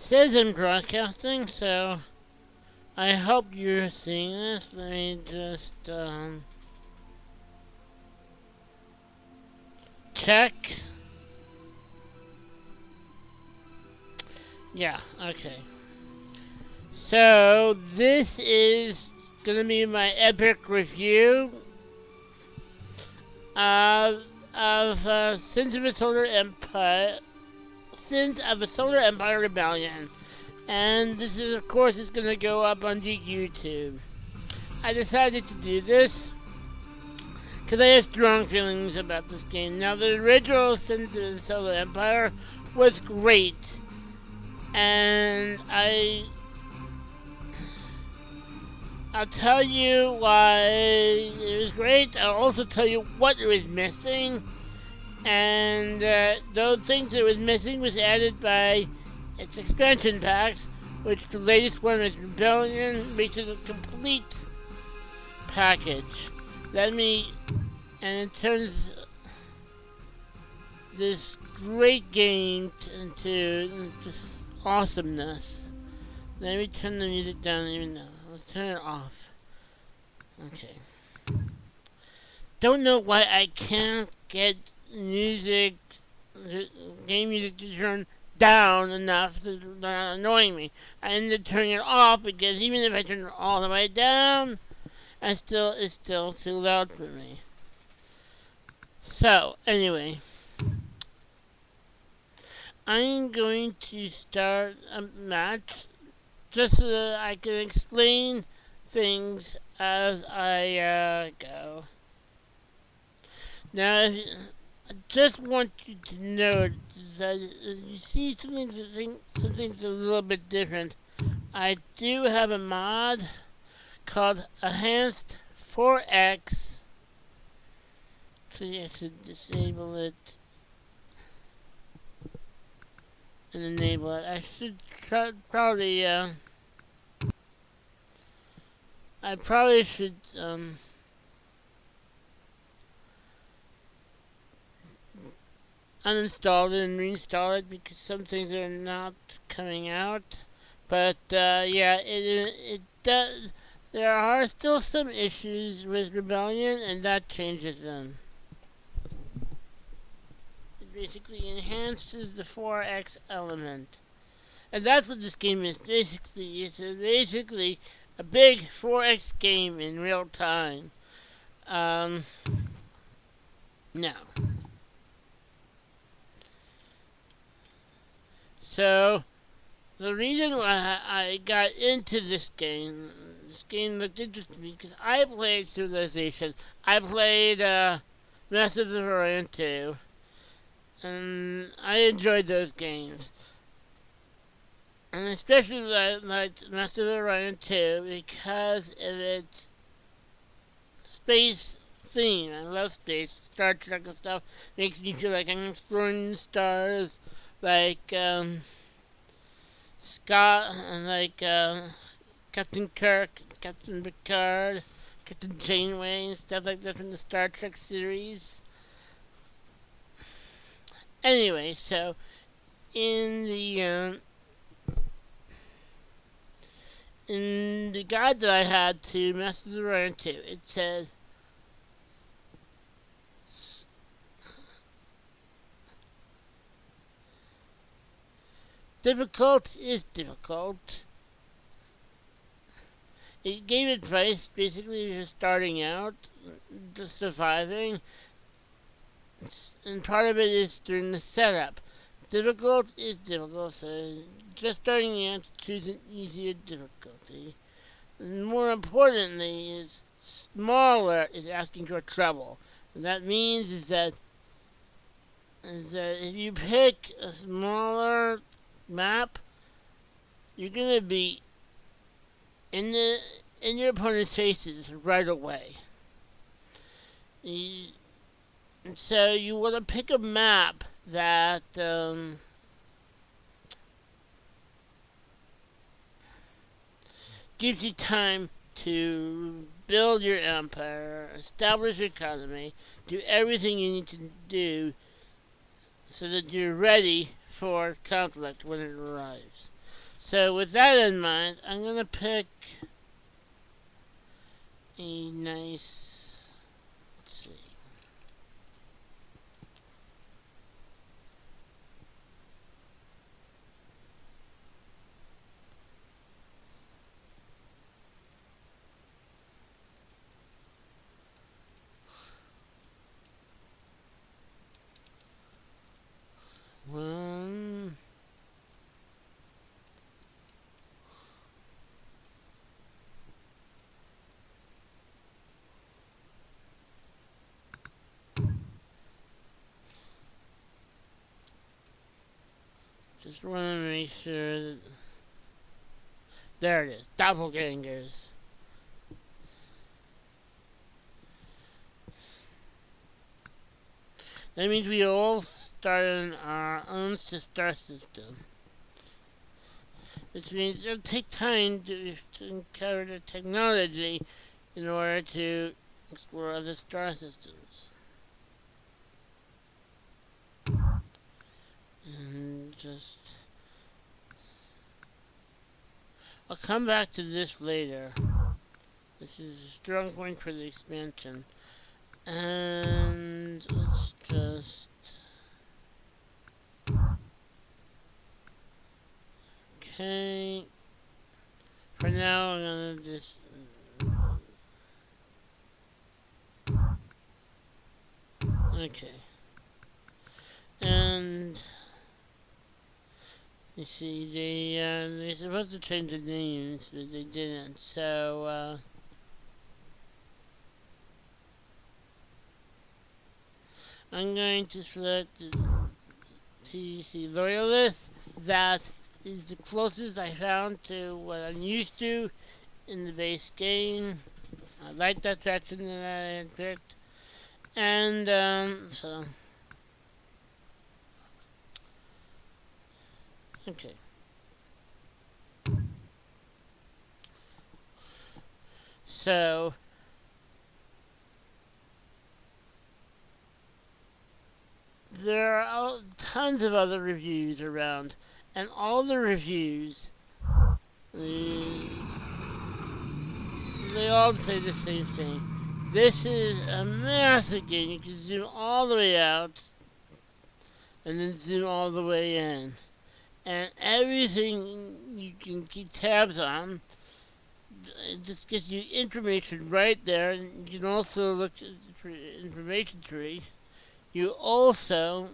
says I'm broadcasting, so I hope you're seeing this. Let me just check. Yeah, okay. So this is gonna be my epic review of Sins of a Solar Empire, Sins of a Solar Empire Rebellion, and this is, of course, it's gonna go up on YouTube. I decided to do this because I have strong feelings about this game. Now, the original Sins of the Solar Empire was great, and I'll tell you why it was great. I'll also tell you what it was missing. And those things that was missing was added by its expansion packs, which the latest one is Rebellion, makes it a complete package. And it turns this great game into just awesomeness. Let me turn the music down even now. Let's turn it off. Okay. Don't know why I can't get game music to turn down enough to not annoying me. I ended up turning it off because even if I turn it all the way down, it's still too loud for me. So, anyway. I'm going to start a match just so that I can explain things as I go. Now, I just want you to know that you see something's a little bit different. I do have a mod called Enhanced 4X. Actually, I should disable it and enable it. I should probably should uninstall it and reinstall it because some things are not coming out. But yeah, it does. There are still some issues with Rebellion, and that changes them. It basically enhances the 4X element. And that's what this game is. Basically, it's basically a big 4X game in real time. Now, so the reason why I got into this game looked interesting because I played Civilization. I played Masters of Orion 2, and I enjoyed those games. And especially liked Master of Orion 2 because of its space theme. I love space, Star Trek and stuff. Makes me feel like I'm exploring the stars, like Scott and like Captain Kirk, Captain Picard, Captain Janeway, and stuff like that from the Star Trek series. Anyway, so in the guide that I had to Masters of Orion 2, it says difficult is difficult. It gave advice basically just starting out, just surviving, and part of it is during the setup. Difficult is difficult, so just starting out, choose an easier difficulty. And more importantly, is smaller is asking for trouble. And that means is that if you pick a smaller map, you're gonna be in your opponent's faces right away. And so you want to pick a map that gives you time to build your empire, establish your economy, do everything you need to do so that you're ready for conflict when it arrives. So with that in mind, I'm gonna pick a nice, let's see. One, just want to make sure that, there it is, doppelgangers. That means we all start on our own star system. Which means it'll take time to uncover the technology in order to explore other star systems. And just... I'll come back to this later. This is a strong point for the expansion. And let's just... Okay. For now, I'm gonna just... Okay. And... You see, they're supposed to change the names, but they didn't, so, I'm going to select the TC Loyalist. That is the closest I found to what I'm used to in the base game. I like that faction that I had picked. And, so... Okay. So... There are tons of other reviews around, and all the reviews, they all say the same thing. This is a massive game. You can zoom all the way out, and then zoom all the way in. And everything you can keep tabs on, it just gives you information right there. And you can also look at the information tree. You also,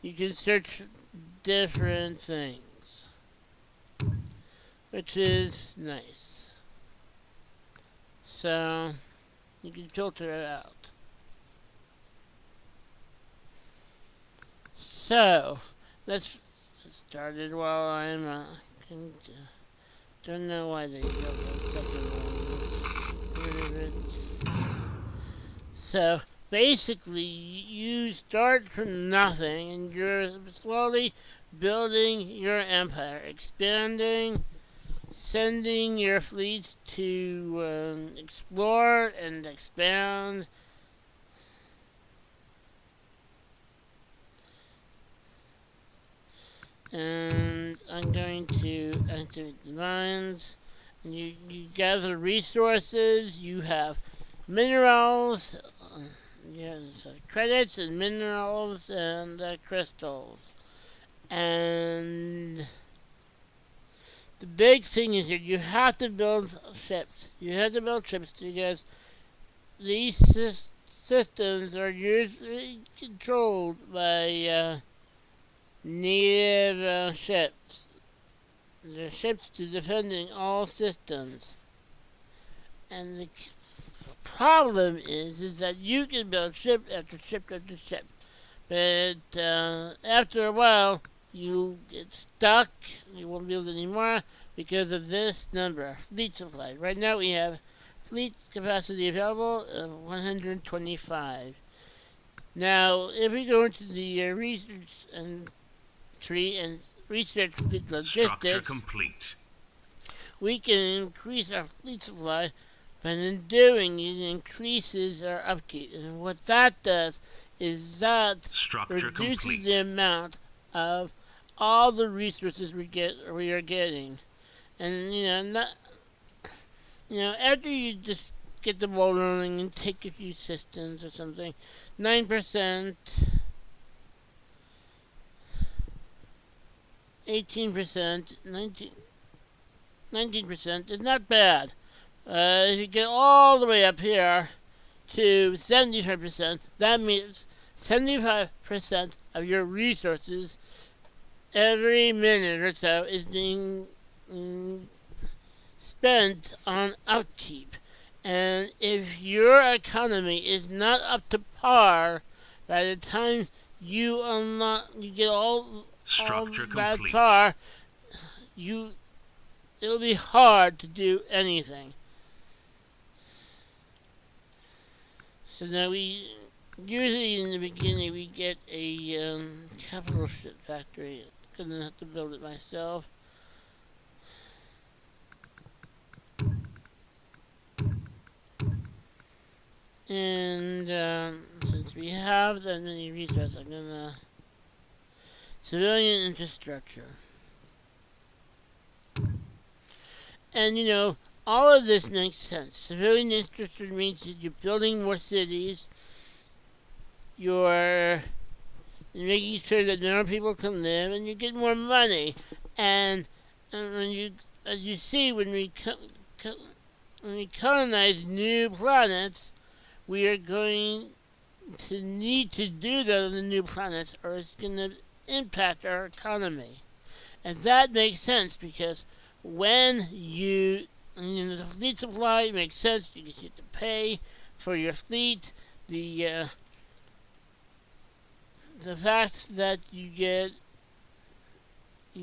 you can search different things, which is nice. So, you can filter it out. So, let's start it while I'm, don't know why they got the second one. Let's get rid of it. So, basically, you start from nothing, and you're slowly building your empire, expanding, sending your fleets to explore and expand. And I'm going to activate the mines. And you gather resources. You have minerals. Yes, credits and minerals and crystals. And the big thing is that you have to build ships. You have to build ships because these systems are usually controlled by native ships. They're ships to defending all systems. And the problem is that you can build ship after ship after ship. But after a while, you'll get stuck. You won't build anymore because of this number, fleet supply. Right now we have fleet capacity available of 125. Now, if we go into the research and tree and research fleet logistics, we can increase our fleet supply, but in doing it increases our upkeep. And what that does is that reduces the amount of all the resources we are getting. And after you just get the ball rolling and take a few systems or something, 9%, 18%, 19% is not bad. If you get all the way up here to 75%, that means 75% of your resources every minute or so is being spent on upkeep. And if your economy is not up to par by the time you get all that far, it'll be hard to do anything. So now usually in the beginning we get a capital ship factory. I'm gonna have to build it myself. And since we have that many resources, I'm gonna civilian infrastructure. And all of this makes sense. Civilian infrastructure means that you're building more cities, you're making sure that more people can live, and you get more money. And as you see, when we colonize new planets, we are going to need to do that on the new planets, or it's going to impact our economy. And that makes sense because when the fleet supply makes sense because you have to pay for your fleet. The fact that you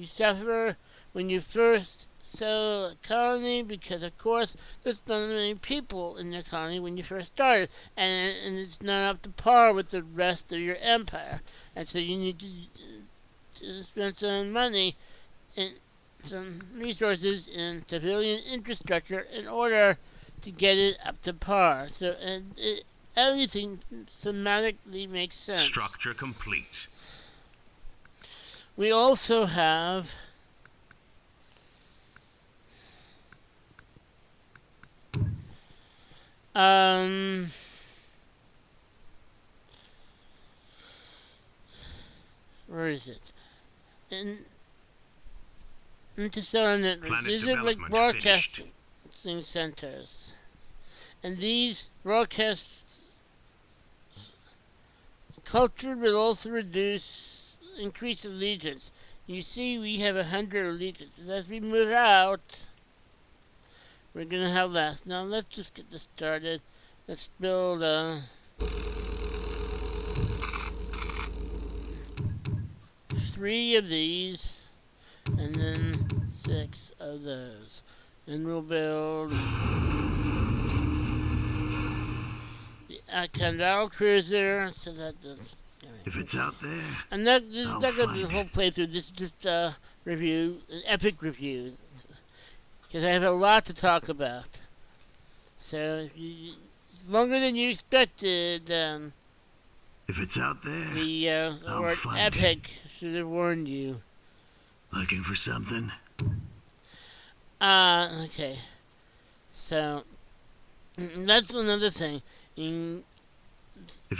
suffer when you first settle a colony because, of course, there's not many people in the colony when you first started, and it's not up to par with the rest of your empire, and so you need to spend some money and some resources in civilian infrastructure in order to get it up to par. So everything thematically makes sense. Structure complete. We also have where is it? Into cellular networks. These are like broadcasting centers. And these broadcast culture will also increase allegiance. You see we have 100 allegiances. As we move out, we're going to have less. Now let's just get this started. Let's build 3 of these, and then 6 of those. Then we'll build the battle cruiser, so that does. If it's out there, and this is not going to be the whole playthrough. This is just a review, an epic review, because I have a lot to talk about. So it's longer than you expected. If it's out there, the word epic should have warned you. Looking for something? Okay. So that's another thing. A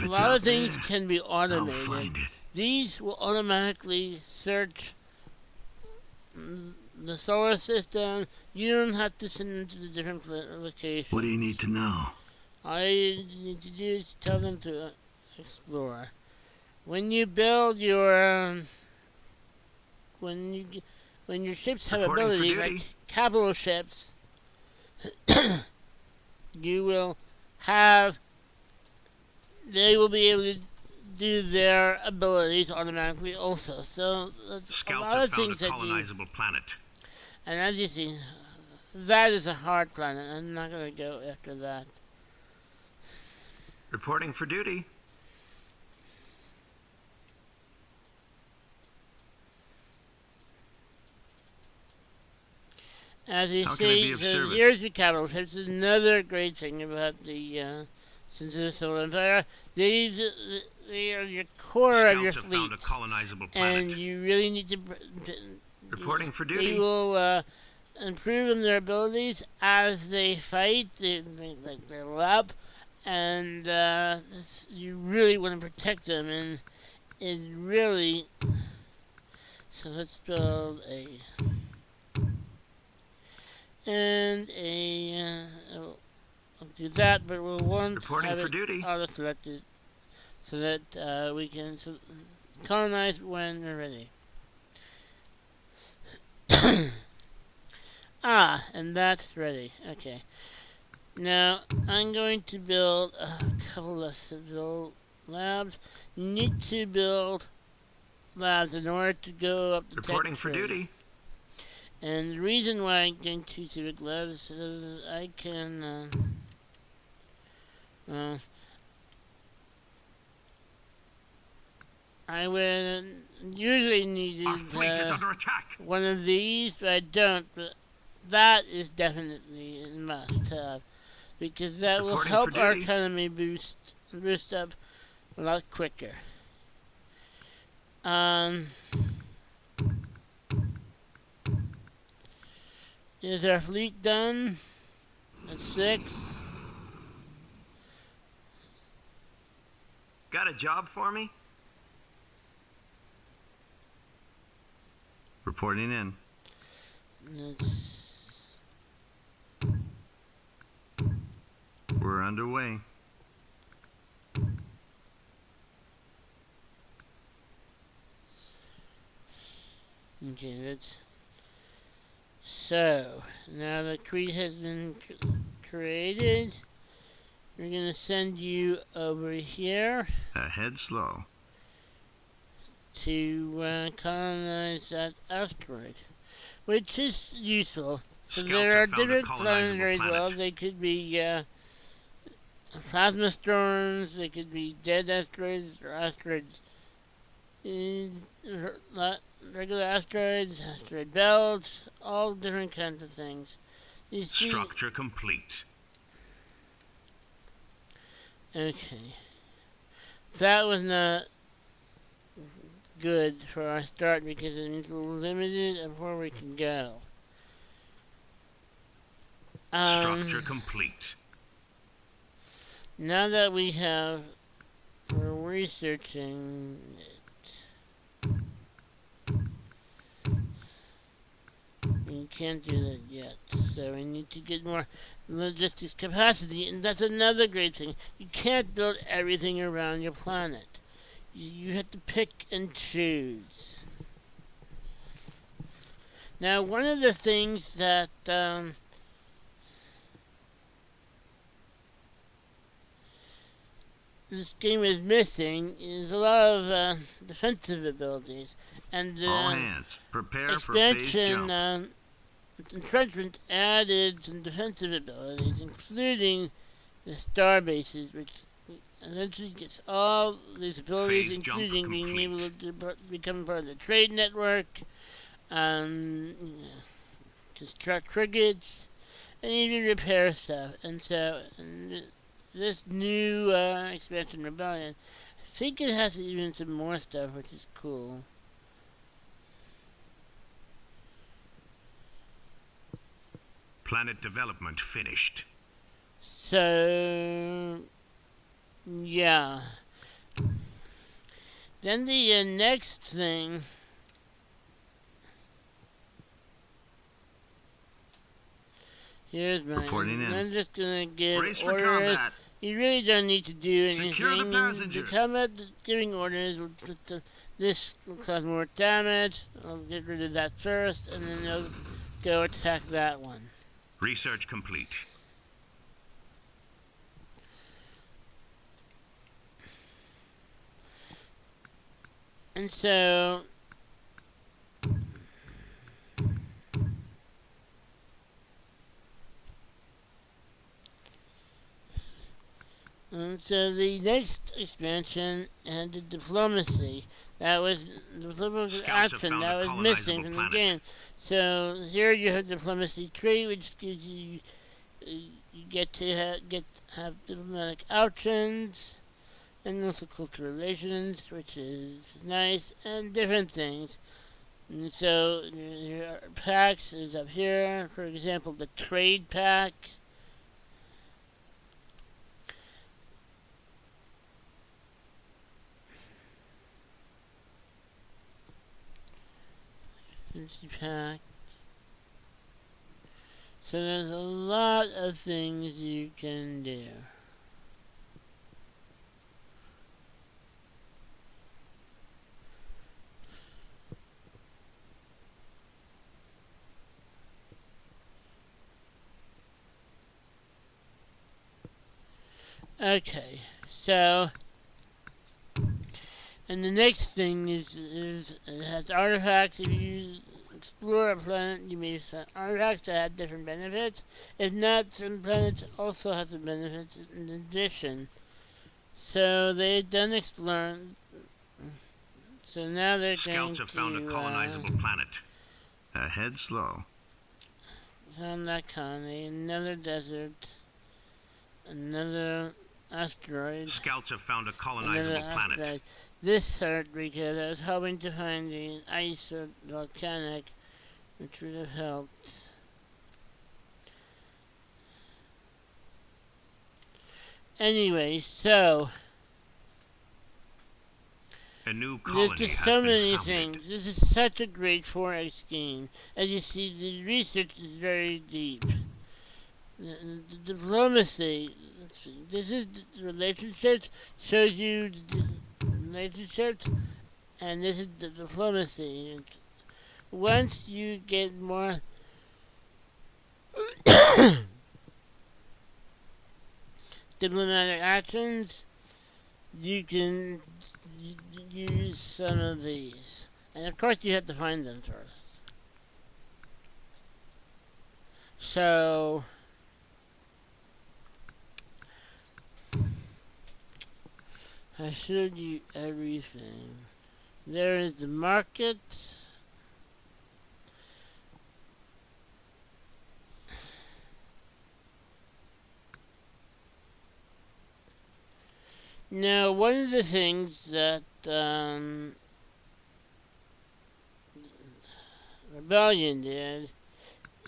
lot of things can be automated. These will automatically search the solar system. You don't have to send them to the different locations. What do you need to know? All you need to do is tell them to explore. When you build your when your ships have abilities like capital ships, they will be able to do their abilities automatically also. So that's a lot of things that colonizable planet. And as you see, that is a hard planet. I'm not going to go after that. Reporting for duty. As you see, so here's your capital ships. This is another great thing about the since the Solar Empire. These they are your core of your Scouts have fleet, found a colonizable planet. and you really need to. Reporting for They duty. will improve in their abilities as they fight. They level up, and you really want to protect them. And it really. So let's build a and a. I'll do that, but we'll want to Reporting have for it duty. auto-selected so that we can colonize when we're ready. And that's ready. Okay. Now, I'm going to build a couple of civil labs. You need to build labs in order to go up the Reporting tech for tree. duty. And the reason why I'm getting 2 civic labs is so that I can, I would usually need Our fleet is under attack. one of these, but I don't. But that is definitely a must-have because that will Reporting help for our duty. economy boost up a lot quicker. Is our fleet done? That's 6. Got a job for me? Reporting in. We're underway. Okay, that's so now the creed has been created. We're gonna send you over here Ahead slow. to colonize that asteroid, which is useful. So Scouts there are have found a different colonizable planetaries. planet. Well, they could be plasma storms. They could be dead asteroids or asteroids. Regular asteroids, asteroid belts, all different kinds of things. You see, Structure complete. okay, that was not good for our start because it means we're limited of where we can go. Structure complete. Now that we're researching it. You can't do that yet, so we need to get more logistics capacity, and that's another great thing. You can't build everything around your planet. You have to pick and choose. Now, one of the things that this game is missing is a lot of defensive abilities, and All hands, prepare for phase expansion jump. entrenchment added some defensive abilities, including the star bases, which eventually gets all these abilities, Phase jump including being complete. able to become part of the trade network, construct frigates, and even repair stuff. And so, this new expansion rebellion, I think it has even some more stuff, which is cool. Planet development finished. So, yeah. Then the next thing. Here's mine. Reporting in. I'm just gonna give Brace for orders. combat. You really don't need to do anything. Secure the passenger. The combat giving orders will this will cause more damage. I'll get rid of that first, and then they'll go attack that one. Research complete. And so the next expansion had the diplomacy. That was the diplomatic Scouts have action found that a was missing colonizable from planet. the game. So here you have diplomacy tree, which gives you you get to have diplomatic options. and also cultural relations, which is nice, and different things. And so your packs is up here. For example, the trade pack. Pack. So there's a lot of things you can do. Okay, so and the next thing is it has artifacts. If you explore a planet, you may find artifacts that have different benefits. If not, some planets also have some benefits in addition. So they've done exploring. So now they're going Scouts have found a colonizable planet. Ahead slow. Found that colony, another desert, another asteroid. Scouts have found a colonizable planet. This hurt because I was hoping to find the ice or volcanic, which would have helped. Anyway, so a new colony there's just has so been many founded. things. This is such a great 4X game. As you see, the research is very deep. The diplomacy. This is the relationships. Shows you the relationships, and this is the diplomacy. Once you get more diplomatic actions, you can use some of these. And of course you have to find them first. So I showed you everything. There is the market. Now, one of the things that Rebellion did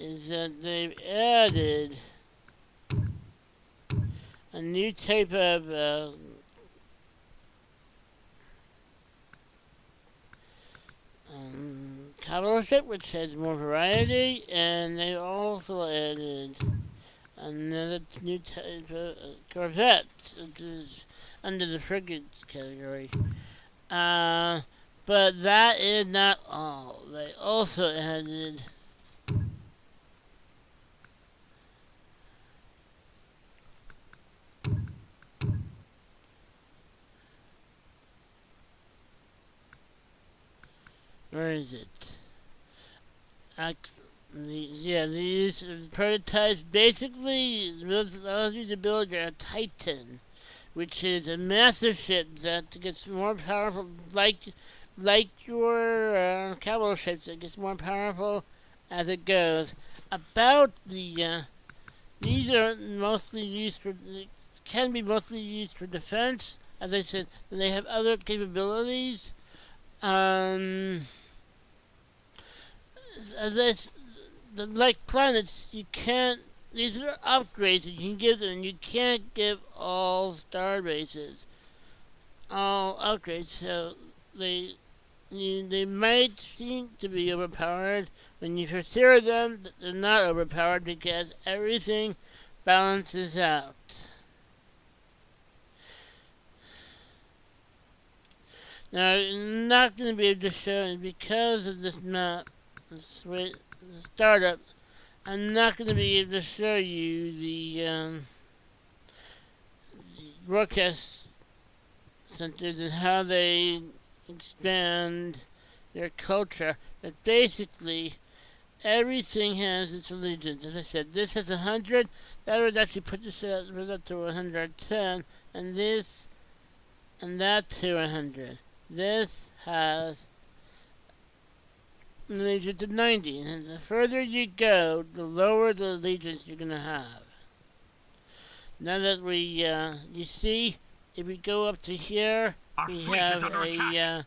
is that they've added a new type of capital ship, which has more variety, and they also added another new type of corvette, which is under the frigates category. But that is not all. They also added where is it? These prototypes basically allows you to build your Titan, which is a massive ship that gets more powerful, like your capital ships, that gets more powerful as it goes. About the these are mostly used for can be mostly used for defense. As I said, they have other capabilities. Like planets, you can't. These are upgrades that you can give them. You can't give all star races all upgrades, so they might seem to be overpowered. When you first hear them, they're not overpowered because everything balances out. Now, I'm not going to be able to show it because of this map, the startup. I'm not going to be able to show you the broadcast centers and how they expand their culture. But basically, everything has its allegiance. As I said, this has 100. That would actually put this up to 110, and this and that to 100. This has an allegiance of 90, and the further you go, the lower the allegiance you're going to have. Now that you see, if we go up to here, Our we fleet have is under attack. a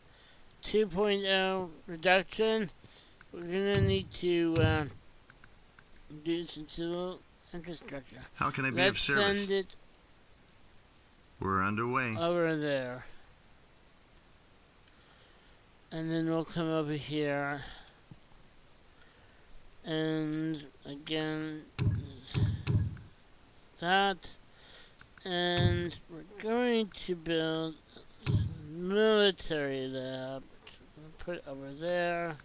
2.0 reduction. We're gonna need to do some civil infrastructure. How can I be Let's of service? send it We're underway. over there. And then we'll come over here. And again, that. And we're going to build a military lab. Put it over there.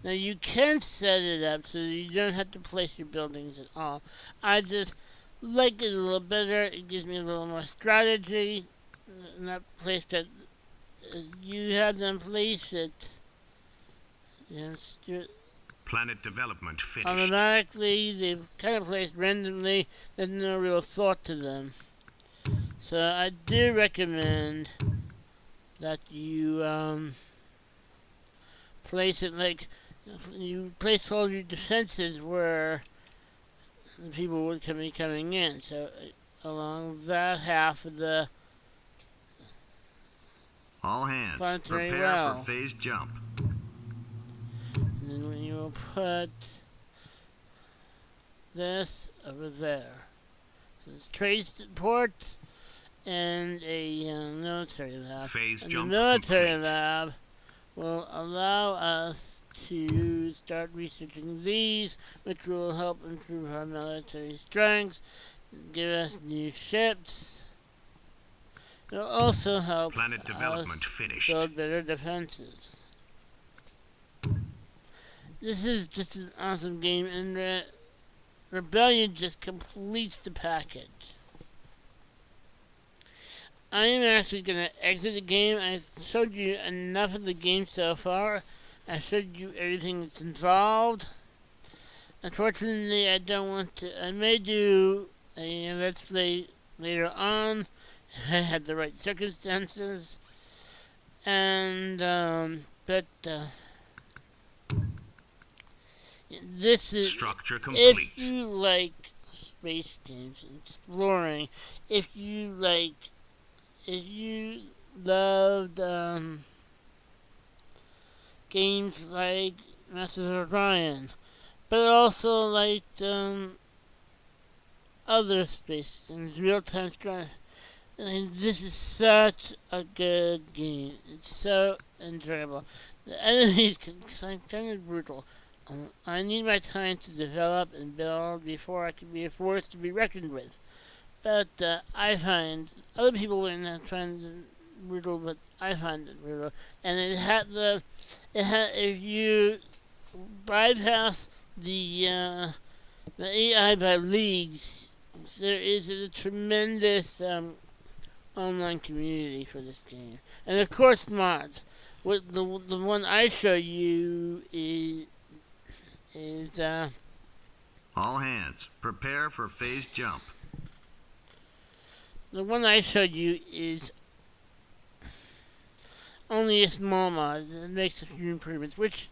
Now you can set it up so you don't have to place your buildings at all. I just like it a little better. It gives me a little more strategy. Not place that you have them place it. Yes, Planet development finished. automatically. They've kind of placed randomly. There's no real thought to them. So I do recommend that you place it like you place all your defenses where the people would be coming in. So along that half of the All hands, planetary prepare well. for phase jump. And then when you will put this over there. So it's trace port and a military lab. Phase And the jump military complete. lab will allow us to start researching these, which will help improve our military strength, give us new ships. It will also help Planet us development finished. build better defenses. This is just an awesome game, and Rebellion just completes the package. I am actually going to exit the game. I showed you enough of the game so far. I showed you everything that's involved. Unfortunately, I don't want to. I may do a let's play later on if I had the right circumstances. And, this is. Structure If complete. you like space games and exploring, if you loved games like Masters of Orion, but also liked other space games, real-time strategy. And this is such a good game. It's so enjoyable. The enemies can kind of brutal. I need my time to develop and build before I can be a force to be reckoned with. But I find other people would not find it brutal, but I find it brutal. And if you bypass the AI by leagues, there is a tremendous online community for this game, and of course mods. What the one I show you is All hands, prepare for phase jump. the one I showed you is only a small mod that makes a few improvements, which